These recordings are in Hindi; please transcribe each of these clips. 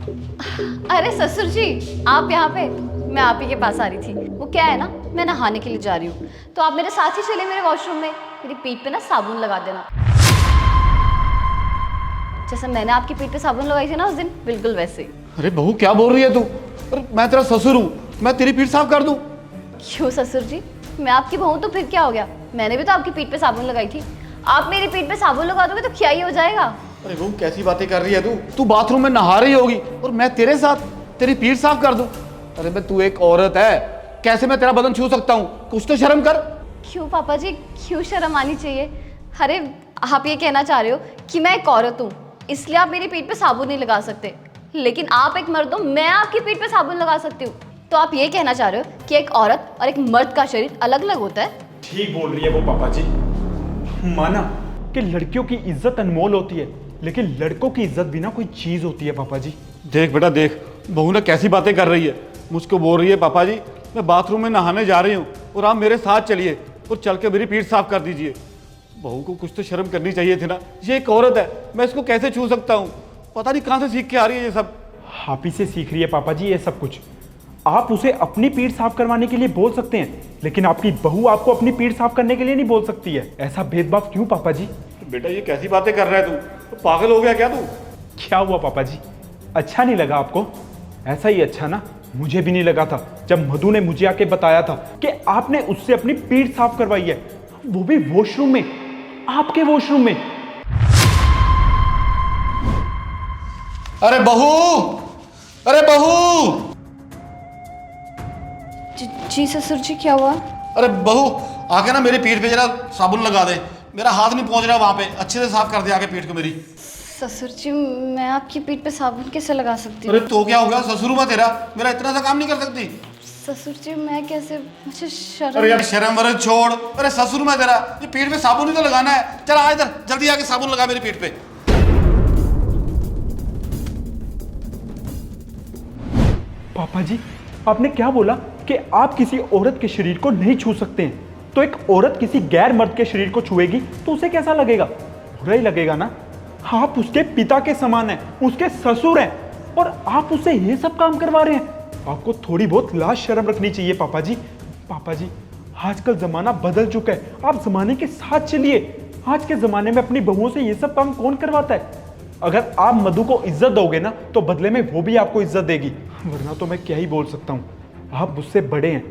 अरे ससुर जी, आप यहाँ पे? मैं आप ही के पास आ रही थी। वो क्या है ना, मैं नहाने के लिए जा रही हूँ, तो आप मेरे साथ ही चले मेरे वॉशरूम में। मेरी पीठ पे ना साबुन लगा देना, जैसे मैंने आपकी पीठ पे साबुन लगाई थी ना उस दिन, बिल्कुल वैसे ही। अरे बहू क्या बोल रही है तू? अरे मैं तेरा ससुर हूँ, मैं तेरी पीठ साफ कर दूँ? क्यों ससुर जी, मैं आपकी बहू तो फिर क्या हो गया? मैंने भी तो आपकी पीठ पे साबुन लगाई थी। आप मेरी पीठ पे साबुन लगा दोगे तो क्या ही हो जाएगा? अरे बहू कैसी बातें कर रही है तू? तू बाथरूम में नहा रही होगी और मैं तेरे साथ तेरी पीठ साफ कर दूँ? अरे मैं, तू एक औरत है, कैसे मैं तेरा बदन छू सकता हूँ? कुछ तो शर्म कर। क्यों पापा जी, क्यों शर्म आनी चाहिए? अरे आप ये कहना चाह रहे हो कि मैं एक औरत हूँ इसलिए आप मेरी पीठ पे साबुन नहीं लगा सकते, लेकिन आप एक मर्द हो, मैं आपकी पीठ पे साबुन लगा सकती हूँ। तो आप ये कहना चाह रहे हो कि एक औरत और एक मर्द का शरीर अलग अलग होता है? ठीक बोल रही है वो पापा जी। माना कि लड़कियों की इज्जत अनमोल होती है, लेकिन लड़कों की इज्जत भी ना कोई चीज होती है पापा जी। देख बेटा देख, बहू ने कैसी बातें कर रही है। मुझको बोल रही है पापा जी मैं बाथरूम में नहाने जा रही हूँ और आप मेरे साथ चलिए और चल के मेरी पीठ साफ कर दीजिए। बहू को कुछ तो शर्म करनी चाहिए थी ना। ये एक औरत है, मैं इसको कैसे छू सकता हूँ? पता नहीं कहाँ से सीख के आ रही है ये सब। आप ही से सीख रही है पापा जी ये सब कुछ। आप उसे अपनी पीठ साफ करवाने के लिए बोल सकते हैं, लेकिन आपकी बहू आपको अपनी पीठ साफ करने के लिए नहीं बोल सकती है। ऐसा भेदभाव क्यों पापा जी? बेटा ये कैसी बातें कर रहा है तू? पागल हो गया क्या तू? क्या हुआ पापा जी, अच्छा नहीं लगा आपको? ऐसा ही अच्छा ना, मुझे भी नहीं लगा था जब मधु ने मुझे आके बताया था कि आपने उससे अपनी पीठ साफ करवाई है, वो भी वॉशरूम में, आपके वॉशरूम में। अरे बहू, अरे बहू! जी ससुर जी, क्या हुआ? अरे बहू आके ना मेरी पीठ पे जरा साबुन लगा दे, मेरा हाथ नहीं पहुंच रहा वहां पे। अच्छे से साफ कर दे आके पीठ को मेरी। ससुर जी, मैं आपकी पीठ पे साबुन कैसे लगा सकती हूँ? अरे तो क्या हो गया, ससुर हुआ तेरा, मेरा इतना सा काम नहीं कर सकती? ससुर जी मैं कैसे, मुझे शर्म। अरे यार शर्म वरम छोड़। अरे ससुर मैं तेरा, ये पीठ पे साबुन ही तो लगाना है। चल आ इधर, जल्दी आके साबुन लगा मेरी पीठ पे। पापा जी आपने क्या बोला कि आप किसी औरत के शरीर को नहीं छू सकते हैं? तो एक औरत किसी गैर मर्द के शरीर को छुएगी तो उसे कैसा लगेगा? बुरा ही लगेगा ना। आप उसके पिता के समान हैं, उसके ससुर हैं, और आप उससे ये सब काम करवा रहे हैं। आपको थोड़ी बहुत लाज शर्म रखनी चाहिए पापा जी। पापा जी आजकल जमाना बदल चुका है, आप जमाने के साथ चलिए। आज के जमाने में अपनी बहुओं से ये सब काम कौन करवाता है? अगर आप मधु को इज्जत दोगे ना तो बदले में वो भी आपको इज्जत देगी, वरना तो मैं क्या ही बोल सकता हूँ। आप मुझसे बड़े हैं,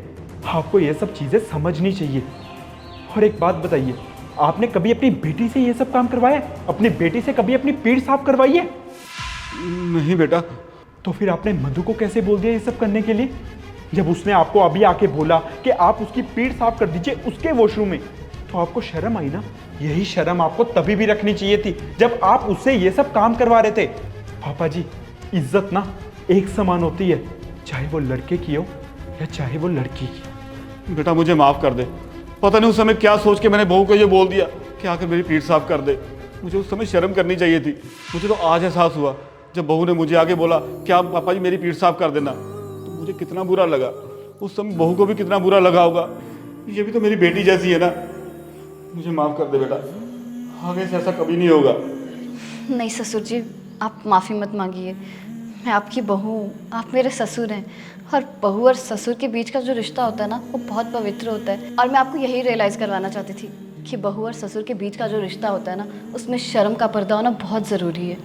आपको ये सब चीजें समझनी चाहिए। और एक बात बताइए, आपने कभी अपनी बेटी से ये सब काम करवाया है? अपनी बेटी से कभी अपनी पीठ साफ करवाई है? नहीं बेटा। तो फिर आपने मधु को कैसे बोल दिया ये सब करने के लिए? जब उसने आपको अभी आके बोला कि आप उसकी पीठ साफ कर दीजिए उसके वॉशरूम में, तो आपको शर्म आई ना? यही शर्म आपको तभी भी रखनी चाहिए थी जब आप उससे ये सब काम करवा रहे थे। पापा जी इज्जत ना एक समान होती है, चाहे वो लड़के की हो या चाहे वो लड़की की। बेटा मुझे माफ कर दे, पता नहीं उस समय क्या सोच के मैंने बहू को ये बोल दिया कि आकर मेरी पीठ साफ कर दे। मुझे उस समय शर्म करनी चाहिए थी। मुझे तो आज एहसास हुआ जब बहू ने मुझे आके बोला कि आप पापा जी मेरी पीठ साफ कर देना, तो मुझे कितना बुरा लगा। उस समय बहू को भी कितना बुरा लगा होगा। ये भी तो मेरी बेटी जैसी है ना। मुझे माफ कर दे बेटा, आगे से ऐसा कभी नहीं होगा। नहीं ससुर जी, आप माफ़ी मत मांगिए। मैं आपकी बहू हूँ, आप मेरे ससुर हैं, और बहू और ससुर के बीच का जो रिश्ता होता है ना वो बहुत पवित्र होता है। और मैं आपको यही रियलाइज़ करवाना चाहती थी कि बहू और ससुर के बीच का जो रिश्ता होता है ना उसमें शर्म का पर्दा होना बहुत ज़रूरी है।